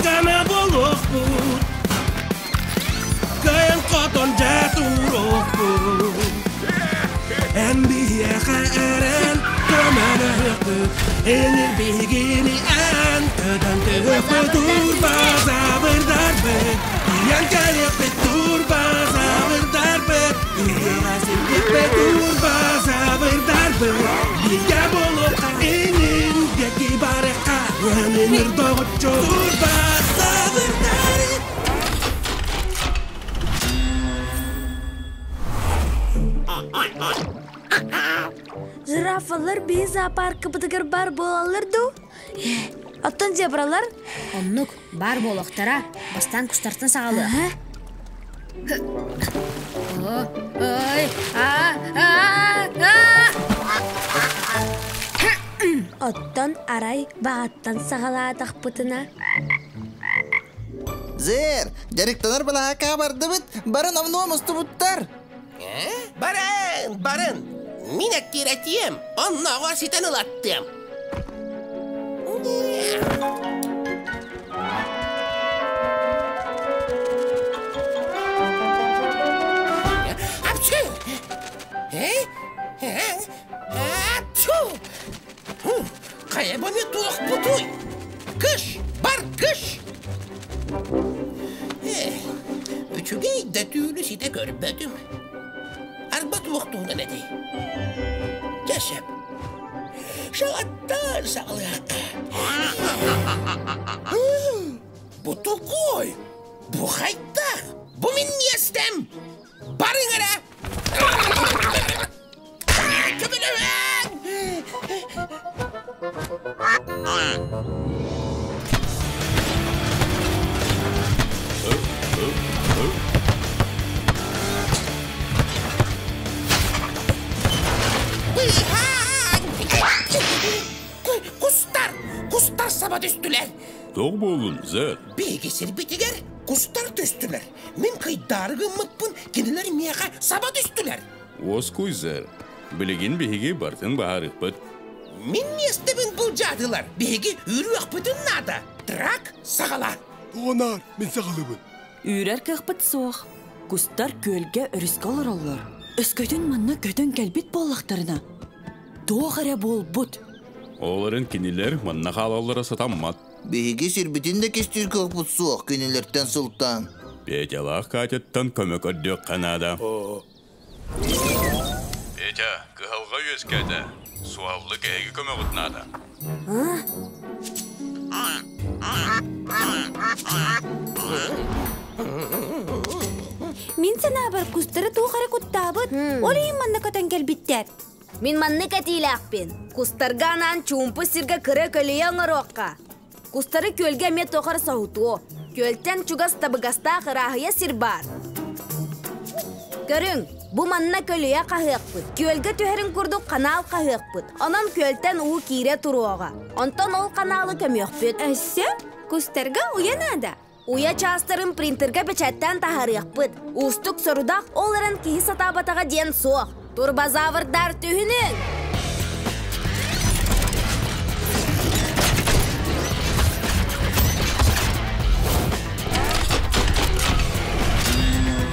Kama bolok put Kayan koton jatuh put NBA keren Kemana put Ini begini Kadang betul bahasa berdarbe Yang kaya betul bahasa berdarbe Dia masih betul bahasa berdarbe Dia bolok ingin Dia kibareka Yang nerdot betul bahasa berdarbe Жирафалар бей зоопаркы бытыгар бар болалырду. Оттон зебралар? Оннук бар болоқтара бастан кустартын сағалы. Оттон арай бағаттан сағаладық бұтына. Зер, жарықтанар балаға барды бұт, барын амнуамысты бұттар. Барын. Minä tiedän, on sitä nulattia. Apsu! Apsu! Kaya bana tuğuk butuy. Kış, bar kış. Üçüge de tüylü site görmedim. Arbat vaktuğuna ne dey? Kesep. Şalattar sağlayak. Bu tulkoy. Bu hayta. Bu min miyestem. Barın ara. Kıbılaman. Kustar sabah düştüler. Doğru olun Zer. Bilgisir bitiger, kustar düştüler. Min kıydargı mıppın, kendileri miyağa sabah düştüler. Oskuy Zer. Biligin bihigi bartın bahar ıkpıt. Min niyestemin bulcadılar. Bihigi ürü ıkpıtın nada. Trak sağala. Onar, min sağalımın. Үйрәр кәхпіт суақ. Кустар көлге үріскі олар. Өскөтін манна көтін кәлбет боллақтарына. Тоғыры бол бұд. Оларын кинилер манна қалалары сатаммат. Беге сербетін де кестер көкпұт суақ көнелерден сұлтан. Петялақ катеттан көмек өддік қанада. Петя, кығылға өскәді. Суаллы кәйгі көмек ұтнада. Min sana bir kustara toğara kuttağıbıd. Olayım manna kötün kәлбеттер. Min manны кәтейләқпен. Кустарганан чумпы сирге кірі көліе аңыроққа. Кустары көлге мет тоқар сауытуо. Көлтен чугас табыгаста қырағыя сир бар. Көрің, бұ манна көліе қағықпыд. Көлге төхерін күрді қанал қағықпыд. Онан көлтен уы кире тұруоға. Онтан ол қаналы көмеқпыд. Әсі, кустарға уянада. Уя частырын принтерге печаттан тахарықпыд. Устук сорудақ оларын кейі сатабатаға ден соқ. Турбазавырдар түйінін.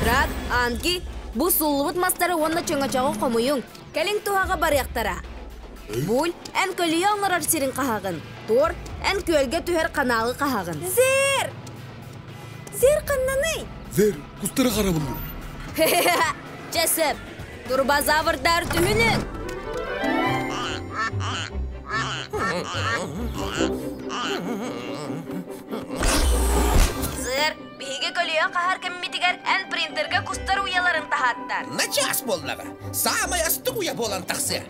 Рад, анки, бұ сұллыбыт мастары онна чөңачағы қомуың. Кәлің туғаға барияқтара. Бұл, ән көлі оңырар сирін қағағын. Тор, ән көлге түйер қаналы қағағын. Зер қаннаны? Зер, кустары қарабылды. Чәсіп, турбазавырдар түйінін. Зер, биге көліе қағар кәмметігер ән принтерге кустар уяларын тахаттар. Наче ас боллаға. Самай асты уя болан тақсы.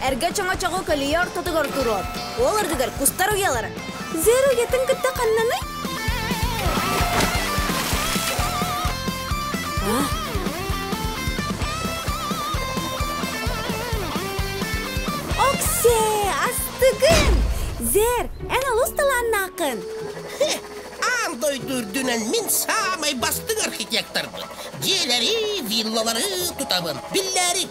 Әрге чоңа-чоғы көліе ортатығыр тұрор. Ол ұрдығыр кустар уялары. Зер уятын күтті қаннаны? Үзер, ән олыс таланнақын. Андай дүрдүнен мен самай бастың архитекторды. Желери, виллалары тутабын, билләри.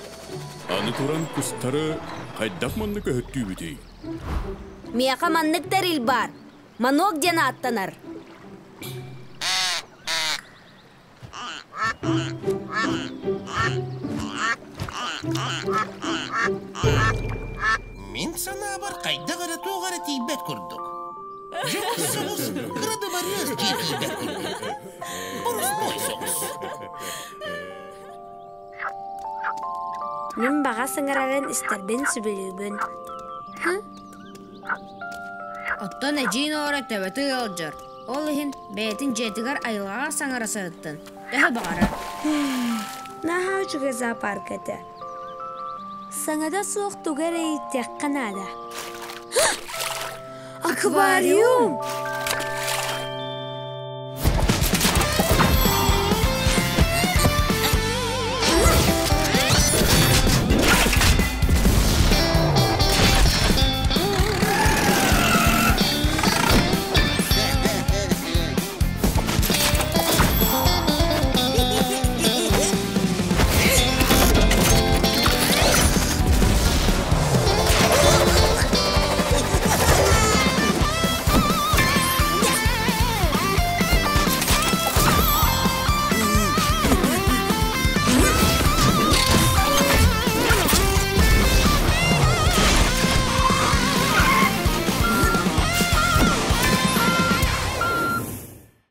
Аны туран кустары қайдақ манны көһөттүү бүтей. Мияқа маннык тәрил бар. Манок дена аттанар. Мен сана бар қайда қара тоғара тейбет күрдік. Жоқ соғыс, қырады бар өз тейбет күрдік. Бұрыс бой соғыс. Мен баға сыңырарын істербен сүбілігін. Оттан әжейін орак тәбәті алжыр. Ол үйін бәйтін жетігар айылға саңара сағыттын. Әхі бағара. Наха үчігі зоопарк әті. Саңада суық түгер әйттек қанада. Аквариум!